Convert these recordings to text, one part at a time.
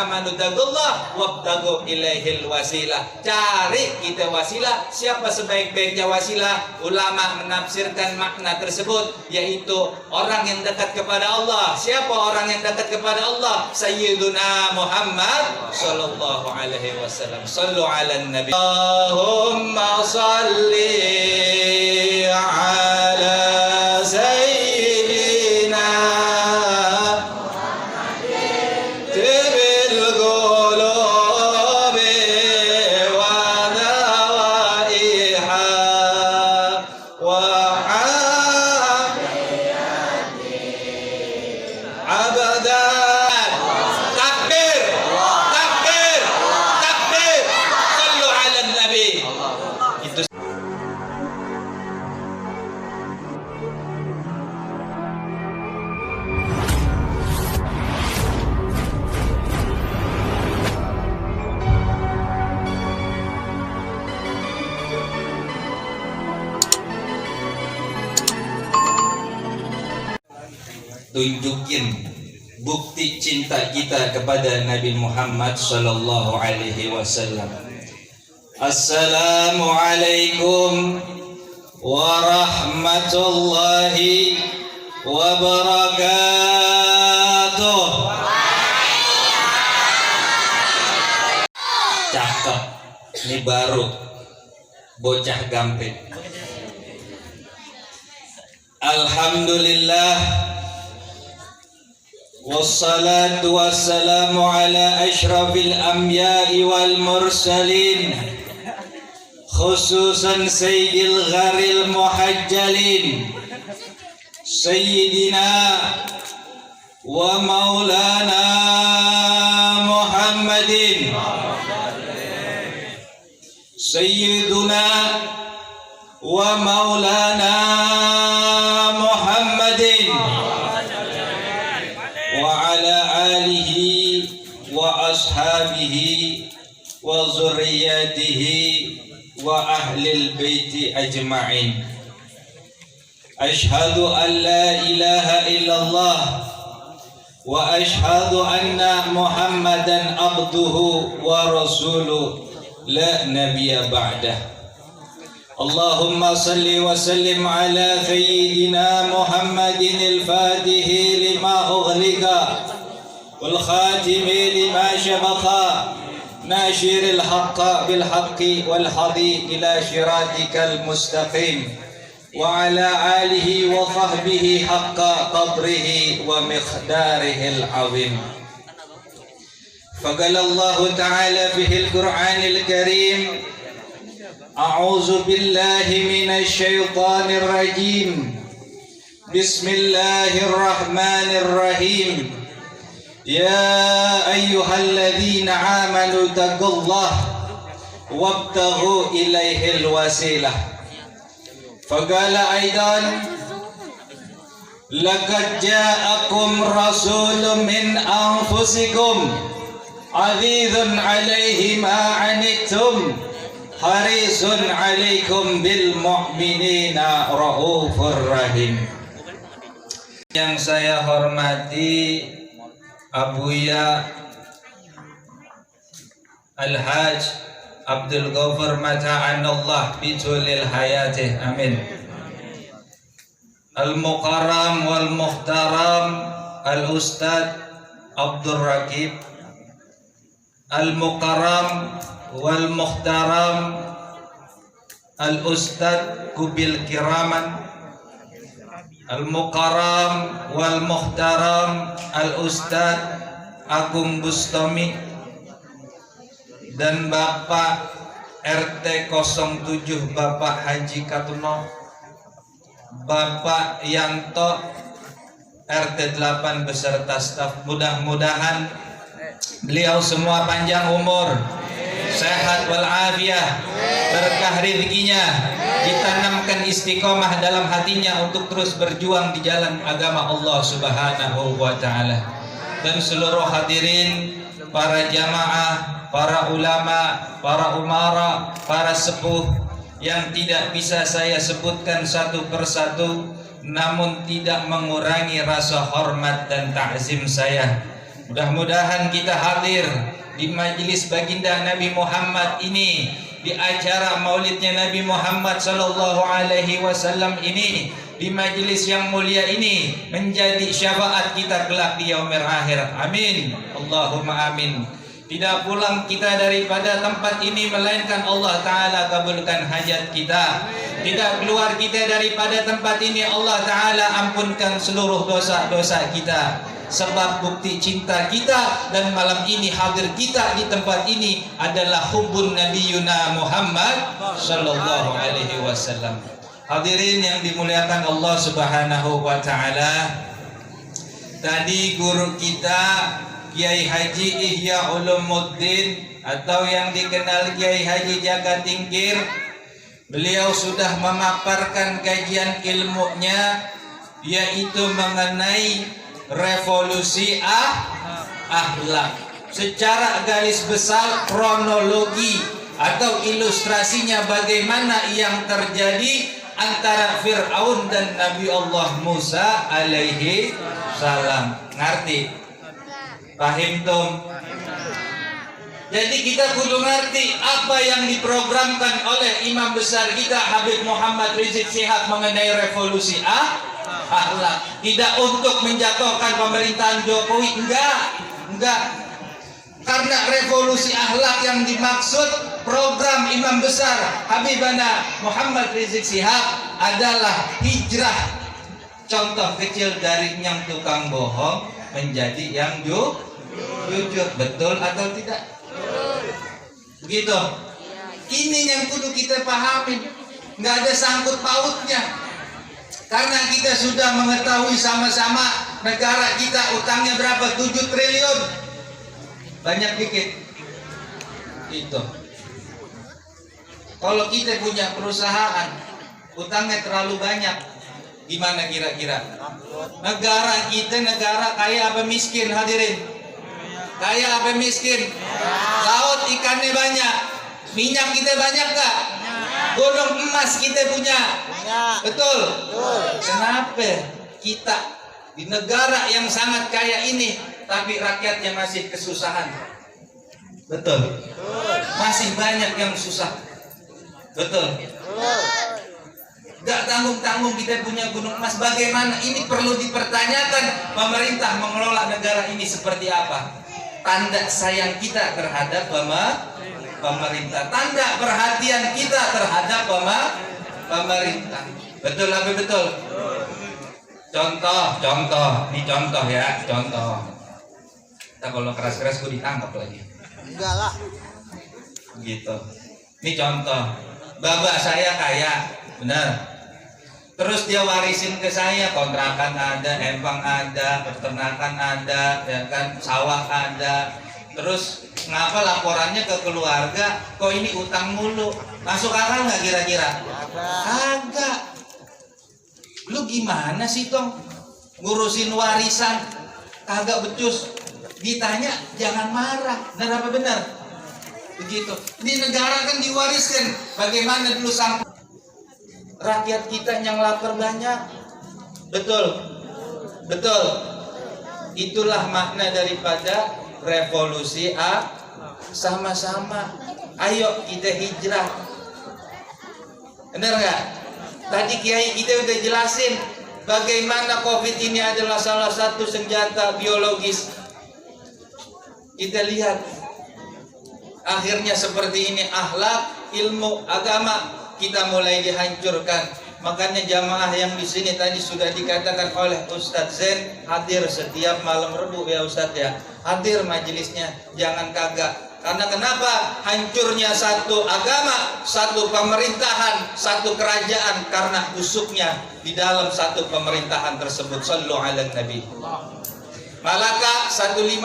amanu taqullah wabtagu ilaihil wasilah. Cari kita wasilah. Siapa sebaik-baiknya wasilah? Ulama menafsirkan makna tersebut yaitu orang yang dekat kepada Allah. Siapa orang yang dekat kepada Allah? Sayyiduna Muhammad sallallahu alaihi wasallam. Sallu ala nabi. Allahumma salli ala sayyidina tunjukin bukti cinta kita kepada Nabi Muhammad sallallahu alaihi wasallam. Assalamualaikum warahmatullahi wabarakatuh. Cakep, ini baru bocah gampit. Alhamdulillah wassalatu wassalamu ala ashrafil anbiya'i wal mursalin khususan sayyidil gharil muhajjalin sayyidina wa maulana Muhammadin sayyiduna wa maulana Muhammadin wa ala alihi wa ashabihi wa zurriyatihi wa ahlil baiti ajma'in. Ashhadu an la ilaha illallah wa ashhadu anna Muhammadan abduhu wa rasuluh la nabiyya ba'dah. Allahumma salli wa sallim ala sayyidina Muhammadin al-fatihi lima ughliqa wal khatimi lima shabaqa nashiril haqqa bil haqqi wal hadi ila shiratikal mustaqim wa ala alihi wa sahbihi haqqa qadrihi wa miqdarihil azim. Faqala Allah ta'ala fihil Qur'anil Karim A'udzu billahi minasy syaithanir rajim. Bismillahirrahmanirrahim. Ya ayyuhalladzina amanu taqullaha wabtaghu ilaihil wasilah. Faqala aidan laqad ja'akum rasulun min anfusikum azizun 'alaihi ma 'anittum harisun 'alaikum bil mu'minina raufur rahim. Yang saya hormati Abuya Al-Hajj Abdul Ghafur mata'anallah bitulil hayatih, amin. Al-Mukarram wal Muhtaram Al-Ustad Abdul Rakib, Al-Mukarram wal Muhtaram Al-Ustad Kubil Kiraman, Al-Mukarram wal Muhtaram Al-Ustad Agung Bustami, dan Bapak RT 07 Bapak Haji Katuno, Bapak Yanto RT 8 beserta staf. Mudah-mudahan beliau semua panjang umur, sehat walafiat, berkah rezekinya, ditanamkan istiqomah dalam hatinya untuk terus berjuang di jalan agama Allah Subhanahu wa taala. Dan seluruh hadirin, para jamaah, para ulama, para umara, para sepuh yang tidak bisa saya sebutkan satu persatu, namun tidak mengurangi rasa hormat dan ta'zim saya Mudah-mudahan kita hadir di majelis baginda Nabi Muhammad ini, di acara maulidnya Nabi Muhammad sallallahu alaihi wasallam ini, di majelis yang mulia ini menjadi syafaat kita kelak di yaumil akhir. Amin. Allahumma amin. Tidak pulang kita daripada tempat ini melainkan Allah Ta'ala kabulkan hajat kita. Tidak keluar kita daripada tempat ini, Allah Ta'ala ampunkan seluruh dosa-dosa kita. Sebab bukti cinta kita dan malam ini hadir kita di tempat ini adalah hubbun Nabiyuna Muhammad sallallahu alaihi wasallam. Hadirin yang dimuliakan Allah Subhanahu wa Ta'ala, tadi guru kita Kiai Haji Ihya Ulumuddin atau yang dikenal Kiai Haji Jaga Tingkir, beliau sudah memaparkan kajian ilmunya, yaitu mengenai revolusi akhlak. Secara garis besar kronologi atau ilustrasinya bagaimana yang terjadi antara Fir'aun dan Nabi Allah Musa alaihi salam. Ngerti? Pahim tum? Jadi kita kudu ngerti apa yang diprogramkan oleh imam besar kita Habib Muhammad Rizik Syihab mengenai revolusi akhlak. Tidak untuk menjatuhkan pemerintahan Jokowi, enggak. Karena revolusi akhlak yang dimaksud program imam besar Habibana Muhammad Rizik Syihab adalah hijrah. Contoh kecil dari yang tukang bohong menjadi yang jujur. Betul atau tidak? Begitu. Ini yang kudu kita pahami. Nggak ada sangkut pautnya. Karena kita sudah mengetahui sama-sama negara kita utangnya berapa? 7 triliun. Banyak dikit. Itu. Kalau kita punya perusahaan utangnya terlalu banyak, gimana kira-kira? Negara kita negara kaya apa miskin, hadirin? Kaya apa miskin? Laut ikannya banyak, minyak kita banyak gak? Gunung emas kita punya, betul? Kenapa kita di negara yang sangat kaya ini tapi rakyatnya masih kesusahan? Betul? Masih banyak yang susah, betul? Gak tanggung-tanggung kita punya gunung emas. Bagaimana? Ini perlu dipertanyakan. Pemerintah mengelola negara ini seperti apa? Tanda sayang kita terhadap pemerintah, tanda perhatian kita terhadap pemerintah. Betul apa betul? Contoh. Ini contoh ya, contoh. Kita kalau keras-keras gue ditangkap lagi. Enggak lah. Gitu. Ini contoh. Bapak saya kaya, benar. Terus dia warisin ke saya, kontrakan ada, empang ada, peternakan ada, ya kan, sawah ada. Terus ngapa laporannya ke keluarga, kok ini utang mulu? Masuk akal nggak kira-kira? Agak. Lu gimana sih Tong? Ngurusin warisan kagak becus. Ditanya jangan marah. Benar apa benar? Begitu. Di negara kan diwariskan. Bagaimana dulu sang rakyat kita yang lapar banyak. Betul. Itulah makna daripada revolusi sama-sama. Ayo kita hijrah. Benar nggak? Tadi Kiai kita udah jelasin bagaimana COVID ini adalah salah satu senjata biologis. Kita lihat akhirnya seperti ini, akhlak, ilmu, agama kita mulai dihancurkan. Makanya jamaah yang di sini tadi sudah dikatakan oleh Ustadz Zain, hadir setiap malam Rebu ya Ustadz ya. Hadir majelisnya, jangan kagak. Karena kenapa? Hancurnya satu agama, satu pemerintahan, satu kerajaan karena busuknya di dalam satu pemerintahan tersebut. Sallu ala Nabi. Malaka 1511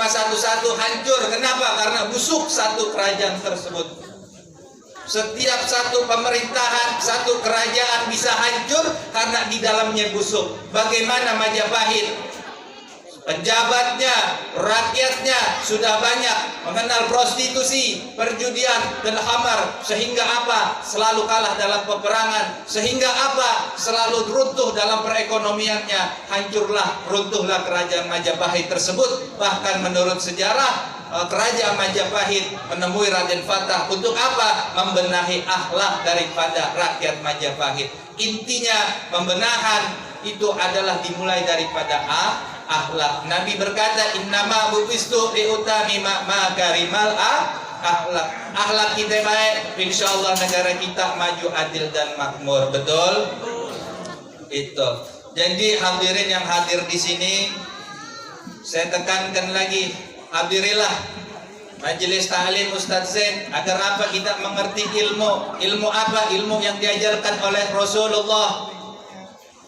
hancur. Kenapa? Karena busuk satu kerajaan tersebut. Setiap satu pemerintahan, satu kerajaan bisa hancur karena di dalamnya busuk. Bagaimana Majapahit? Penjabatnya, rakyatnya sudah banyak mengenal prostitusi, perjudian, dan khamar. Sehingga apa? Selalu kalah dalam peperangan. Sehingga apa? Selalu runtuh dalam perekonomiannya. Runtuhlah kerajaan Majapahit tersebut. Bahkan menurut sejarah, kerajaan Majapahit menemui Raden Fatah untuk apa? Membenahi akhlak daripada rakyat Majapahit. Intinya pembenahan itu adalah dimulai daripada akhlak. Nabi berkata, innama bu'istu liutami makarimal akhlak. Akhlak kita baik, insyaallah negara kita maju, adil dan makmur. Betul? Itu. Jadi hadirin yang hadir di sini, saya tekankan lagi, hadirilah majelis ta'lim Ustadz Zain. Agar apa? Kita mengerti ilmu. Ilmu apa? Ilmu yang diajarkan oleh Rasulullah,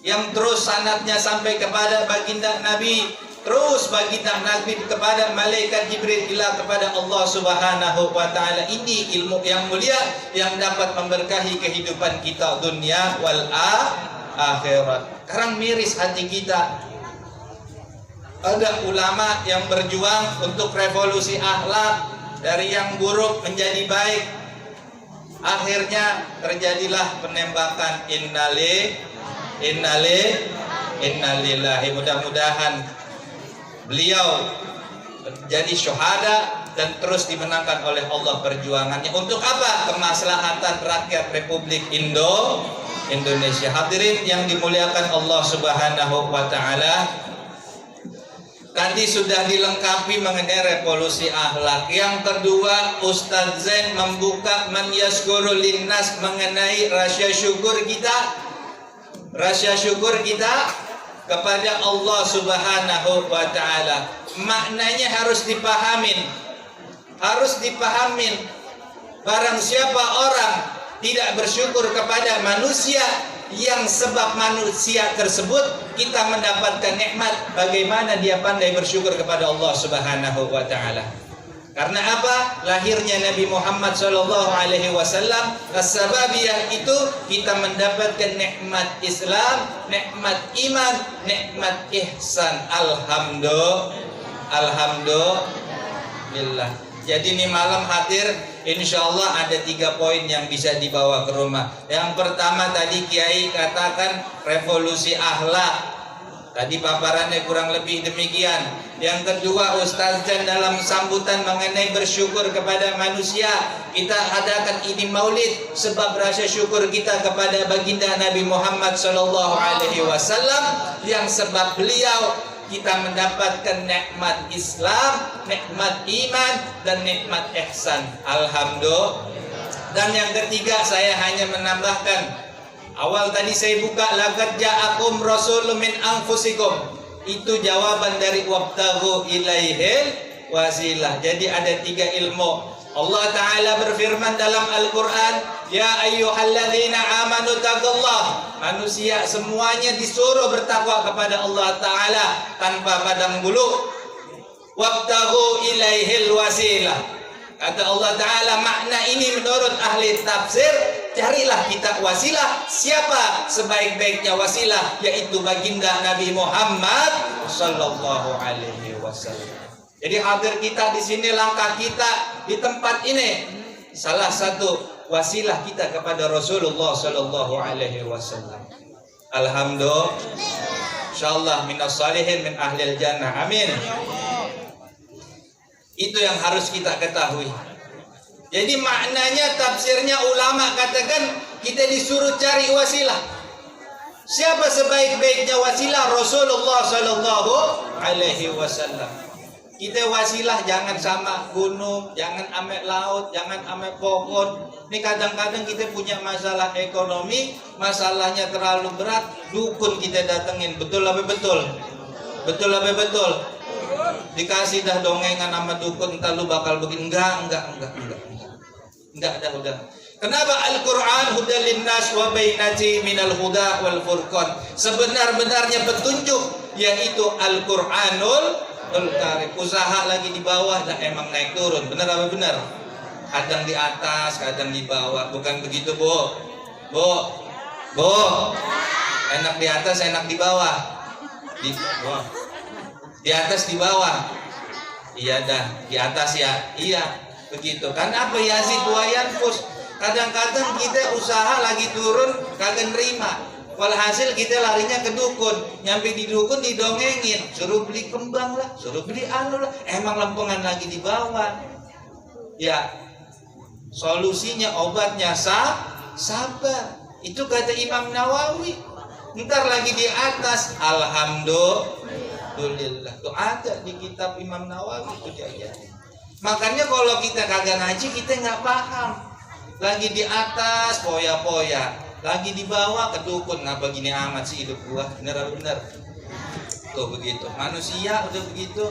yang terus sanadnya sampai kepada baginda Nabi, terus baginda Nabi kepada malaikat Jibril, ila kepada Allah Subhanahu wa taala. Ini ilmu yang mulia yang dapat memberkahi kehidupan kita dunia wal akhirat. Sekarang miris hati kita. Ada ulama yang berjuang untuk revolusi akhlak, dari yang buruk menjadi baik. Akhirnya terjadilah penembakan. Innalillahi. Mudah-mudahan beliau menjadi syuhada dan terus dimenangkan oleh Allah perjuangannya. Untuk apa? Kemaslahatan rakyat Republik Indonesia. Hadirin yang dimuliakan Allah Subhanahu wa taala, tadi sudah dilengkapi mengenai revolusi akhlak. Yang kedua, Ustadz Zain membuka man yaskuru linnas mengenai rasa syukur kita. Rasa syukur kita kepada Allah Subhanahu wa taala. Maknanya harus dipahamin. Barang siapa orang tidak bersyukur kepada manusia, yang sebab manusia tersebut kita mendapatkan nikmat, bagaimana dia pandai bersyukur kepada Allah Subhanahu wa taala. Karena apa? Lahirnya Nabi Muhammad SAW, as-sababiyah itu kita mendapatkan nikmat Islam, nikmat iman, nikmat ihsan. Alhamdulillah. Jadi ini malam hadir, insya Allah ada 3 poin yang bisa dibawa ke rumah. Yang pertama tadi Kiai katakan revolusi akhlak. Tadi paparannya kurang lebih demikian. Yang kedua, Ustaz Jan dalam sambutan mengenai bersyukur kepada manusia, kita adakan ini maulid sebab rasa syukur kita kepada baginda Nabi Muhammad SAW, yang sebab beliau kita mendapatkan nikmat Islam, nikmat iman, dan nikmat ihsan. Alhamdulillah. Dan yang ketiga, saya hanya menambahkan, awal tadi saya buka laqad ja'akum rasulun min anfusikum. Itu jawaban dari wabtaghu ilaihil wasilah. Jadi ada 3 ilmu. Allah Ta'ala berfirman dalam Al-Quran, ya ayyuhalladzina amanu taqullah. Manusia semuanya disuruh bertakwa kepada Allah Ta'ala tanpa pandang bulu. Wabtaghu ilaihil wasilah. Kata Allah Ta'ala, makna ini menurut ahli tafsir, carilah kita wasilah. Siapa sebaik-baiknya wasilah? Yaitu baginda Nabi Muhammad Sallallahu Alaihi Wasallam. Jadi hadir kita di sini, langkah kita di tempat ini, salah satu wasilah kita kepada Rasulullah Sallallahu Alaihi Wasallam. Alhamdulillah. Insyaallah minas salihin min ahlil jannah. Amin. Itu yang harus kita ketahui. Jadi maknanya, tafsirnya ulama katakan kita disuruh cari wasilah. Siapa sebaik-baiknya wasilah? Rasulullah Sallallahu Alaihi Wasallam. Kita wasilah jangan sama gunung, jangan ame laut, jangan ame pohon. Ini kadang-kadang kita punya masalah ekonomi, masalahnya terlalu berat, dukun kita datengin. Betul apa betul? Betul apa betul? Dikasih dah dongengan sama dukun, entar lu bakal begini. Enggak dah udah. Kenapa Al-Quran hudal linnas wa bainati minal huda wal furqan? Sebenar-benarnya petunjuk yaitu Al-Quranul Karim. Usaha lagi di bawah dah emang naik turun. Benar apa benar? Kadang di atas, kadang di bawah. Bukan begitu, Bu. Enak di atas, enak di bawah. Di bawah. Di atas di bawah. Iya dah, di atas ya. Iya, begitu. Kan apa Yazid wa yanfus. Kadang-kadang kita usaha lagi turun kagak nerima. Walhasil kita larinya ke dukun. Nyampe di dukun didongengin, suruh beli kembang lah, suruh beli anu lah. Emang lempengan lagi di bawah. Ya. Solusinya obatnya sabar. Itu kata Imam Nawawi. Ntar lagi di atas, alhamdulillah. Tuh ada di kitab Imam Nawawi itu diajarin. Makanya kalau kita kagak ngaji kita nggak paham. Lagi di atas poya-poya, lagi di bawah kedukun. Ngapa gini amat sih hidup gua? Bener. Tuh begitu. Manusia udah begitu.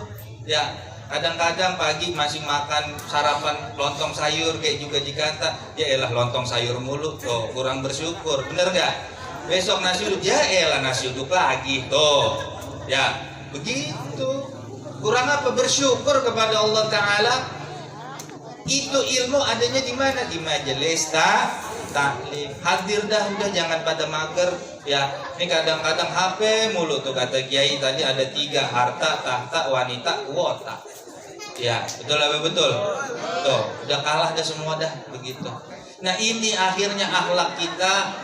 Ya, kadang-kadang pagi masih makan sarapan lontong sayur kayak juga dikata, ya elah lontong sayur mulu, tuh kurang bersyukur. Bener nggak? Besok nasi uduk, ya elah nasi uduk lagi, tuh. Ya, begitu. Kurang apa bersyukur kepada Allah Ta'ala. Itu ilmu adanya di mana? Di majelis taklim. Hadir dah, udah jangan pada mager. Ya, ini kadang-kadang HP mulu tuh kata Kiai tadi ada 3, harta, tahta, wanita, kuota. Ya, betul apa betul? Tuh, udah kalah dah semua dah begitu. Nah, ini akhirnya akhlak kita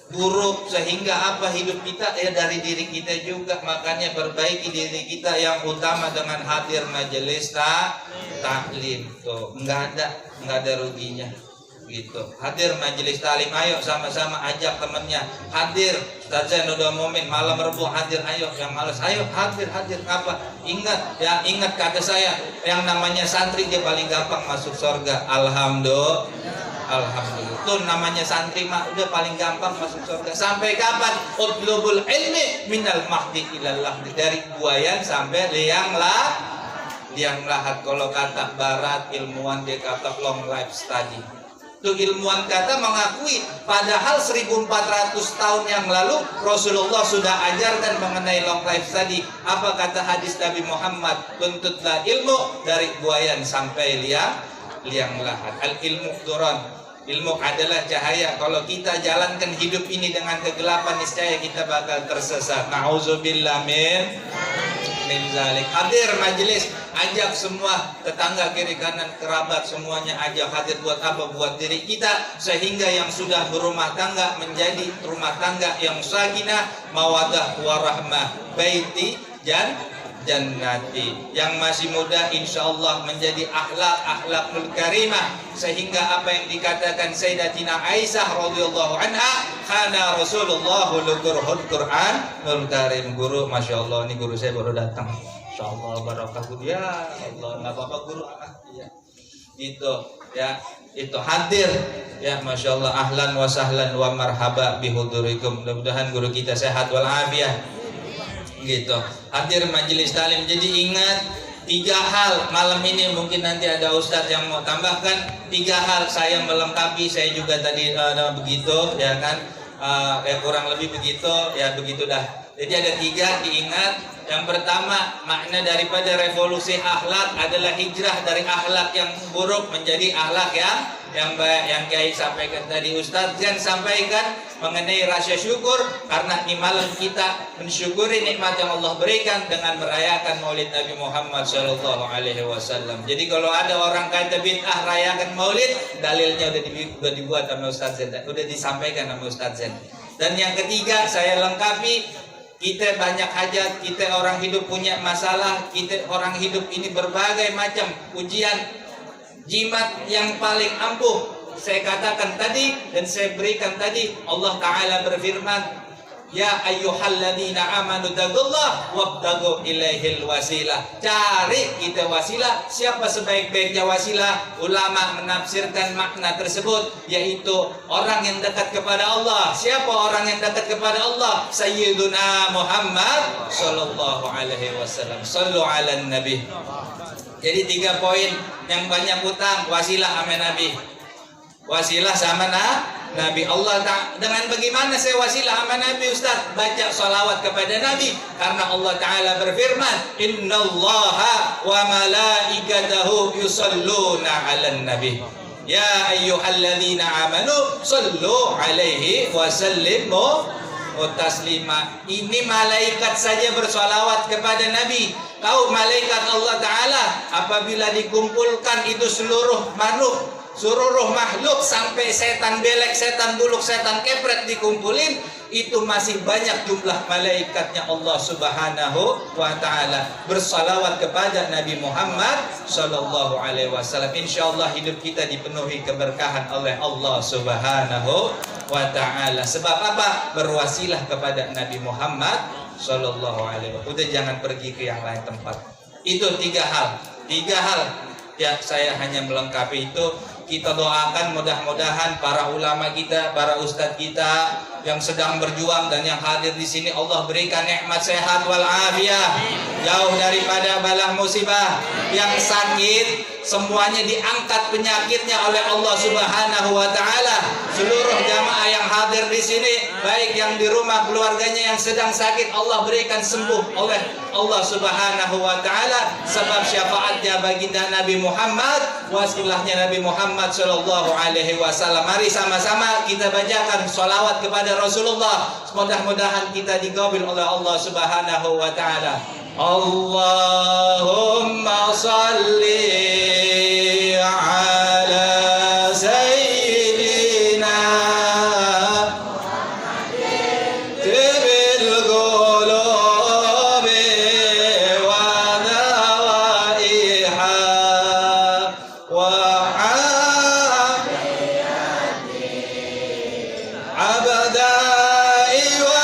buruk sehingga apa hidup kita ya dari diri kita juga. Makanya perbaiki diri kita yang utama dengan hadir majelis taklim. Tuh nggak ada ruginya gitu. Hadir majelis taklim, ayo sama-sama ajak temennya hadir. Ustaz Zain udah momen malam Rabu hadir, ayo yang malas ayo hadir apa ingat kata saya yang namanya santri dia paling gampang masuk surga. Alhamdulillah. Tuh namanya santri mah udah paling gampang masuk surga. Sampai kapan? Utlubul ilmi minal mahdi ilal lahdi. Dari buayan sampai liang lahat. Kalau kata barat ilmuwan dia kata long life study. Tuh ilmuwan kata mengakui padahal 1400 tahun yang lalu Rasulullah sudah ajarkan mengenai long life study. Apa kata hadis Nabi Muhammad? Tuntutlah ilmu dari buayan sampai liang lahat. Al ilmu duran. Ilmu adalah cahaya. Kalau kita jalankan hidup ini dengan kegelapan, niscaya kita bakal tersesat. Nauzubillah min zalik. Hadir majelis, ajak semua tetangga kiri kanan kerabat semuanya ajak hadir. Buat apa? Buat diri kita sehingga yang sudah berumah tangga menjadi rumah tangga yang sakinah, mawadah warahmah, baiti jannati. Yang masih muda insyaallah menjadi akhlakul karimah sehingga apa yang dikatakan Sayyidatina Aisyah radhiyallahu anha, kana Rasulullah luqurul Qur'anul Karim. Guru masyaallah, ini guru saya baru datang. Insyaallah barakah guru ya. Allah enggak apa-apa guru. Ya. Gitu ya. Itu hadir ya masyaallah, ahlan wa sahlan wa marhaba bihudurikum. Mudah-mudahan guru kita sehat wal afiah. Gitu. Hadir majelis taklim. Jadi ingat 3 hal malam ini, mungkin nanti ada ustadz yang mau tambahkan 3 hal. Saya melengkapi, saya juga tadi begitu ya kan, kurang lebih begitu ya, begitu dah. Jadi ada 3 diingat. Yang pertama, makna daripada revolusi akhlak adalah hijrah dari akhlak yang buruk menjadi akhlak yang baik. Yang Kiai sampaikan tadi, Ustadz Zain sampaikan mengenai rasa syukur, karena di malam kita mensyukuri nikmat yang Allah berikan dengan merayakan Maulid Nabi Muhammad SAW. Jadi kalau ada orang kata bid'ah rayakan Maulid, dalilnya udah dibuat sama Ustadz Zain, udah disampaikan sama Ustadz Zain. Dan yang ketiga saya lengkapi, kita banyak hajat, kita orang hidup punya masalah, kita orang hidup ini berbagai macam ujian. Jimat yang paling ampuh saya katakan tadi dan saya berikan tadi, Allah Ta'ala berfirman, ya ayyuhalladzina amanu taqullah wabtagu ilaihil wasilah. Cari kita wasilah. Siapa sebaik-baiknya wasilah? Ulama menafsirkan makna tersebut yaitu orang yang dekat kepada Allah. Siapa orang yang dekat kepada Allah? Sayyiduna Muhammad sallallahu alaihi wasallam. Sallu ala nabi. Jadi 3 poin yang banyak utang, wasilah sama Nabi. Wasilah sama Nabi. Allah dengan bagaimana saya wasilah sama Nabi, Ustaz? Baca salawat kepada Nabi, karena Allah Ta'ala berfirman, innallaha wa malaikatahu yusalluna 'alan nabi ya ayyuhalladzina amanu sallu alaihi wa sallimu wa taslima. Ini malaikat saja bersolawat kepada Nabi. Tahu malaikat Allah Ta'ala apabila dikumpulkan itu seluruh makhluk sampai setan belek, setan buluk, setan kepret dikumpulin, itu masih banyak jumlah malaikatnya Allah Subhanahu wa Ta'ala bersalawat kepada Nabi Muhammad sallallahu alaihi wasallam. Insyaallah hidup kita dipenuhi keberkahan oleh Allah Subhanahu wa Ta'ala. Sebab apa? Berwasilah kepada Nabi Muhammad sallallahu alaihi wasallam. Udah jangan pergi ke yang lain tempat. Itu tiga hal ya, saya hanya melengkapi itu. Kita doakan mudah-mudahan para ulama kita, para ustadz kita yang sedang berjuang dan yang hadir di sini, Allah berikan nikmat sehat wal afiyah, jauh daripada bala musibah. Yang sakit semuanya diangkat penyakitnya oleh Allah Subhanahu wa Ta'ala. Seluruh jamaah yang hadir di sini, baik yang di rumah keluarganya yang sedang sakit, Allah berikan sembuh oleh Allah Subhanahu wa Ta'ala sebab syafaatnya baginda Nabi Muhammad, wasilahnya Nabi Muhammad sallallahu alaihi wasallam. Mari sama-sama kita bacakan sholawat kepada Rasulullah. Mudah-mudahan kita diqabil oleh Allah Subhanahu wa Ta'ala. Allahumma salli ala sayyidina tibil qulubi wa dawaiha wa abadai wa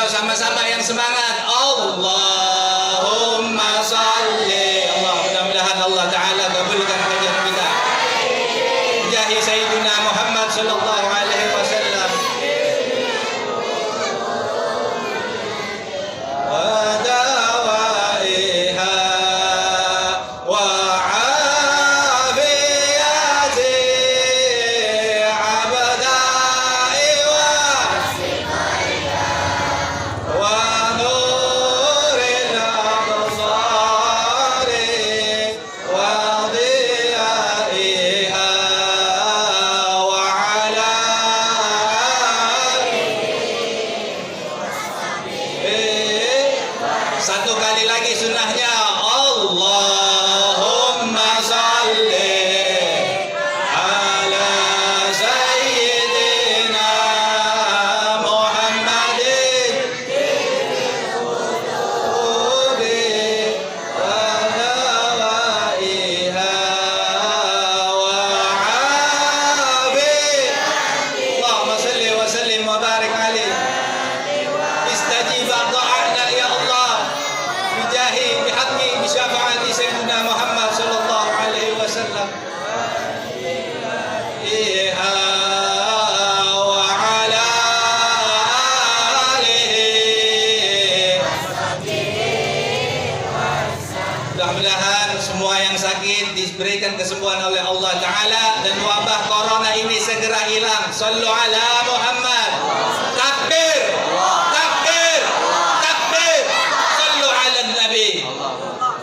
sama-sama yang semangat. Allahumma salli. Allah, mudah-mudahan Allah Ta'ala kabulkan kajian kita. Jahi Sayyidina Muhammad sallallahu alaihi wasallam. Wa dawaiha wa afiyati abadai wa satu kali lagi sunnahnya. Allahumma salli ala sayyidina Muhammadin qulubi wa dawaiha wa afiyati. Allahumma salli wa sallim wa barik alaihi. Istajib do'ana ya Allah. Bijahi bihaqqi bisyafaati Sayyidina Muhammad sallallahu alaihi wasallam. Iha wa ala alihi. Mudah-mudahan semua yang sakit diberikan kesembuhan oleh Allah Ta'ala dan wabah corona ini segera hilang. Sallu ala Muhammad. Takbir. Takbir. Takbir. Sallu ala Nabi.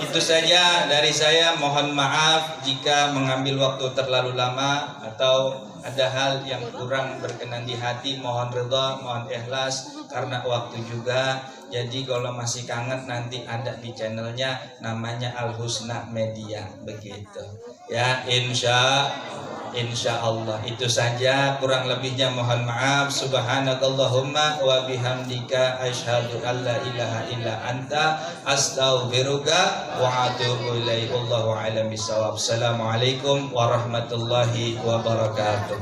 Itu saja dari saya. Mohon maaf jika mengambil waktu terlalu lama atau ada hal yang kurang berkenan di hati. Mohon ridha, mohon ikhlas karena waktu juga. Jadi kalau masih kangen nanti ada di channelnya namanya Al Husna Media begitu. Ya, insya Allah itu saja, kurang lebihnya mohon maaf. Subhanakallahumma wa bihamdika asyhadu an la ilaha illa anta astaghfiruka wa atubu ilaik. Wallahu a'lam bishawab. Assalamualaikum warahmatullahi wabarakatuh.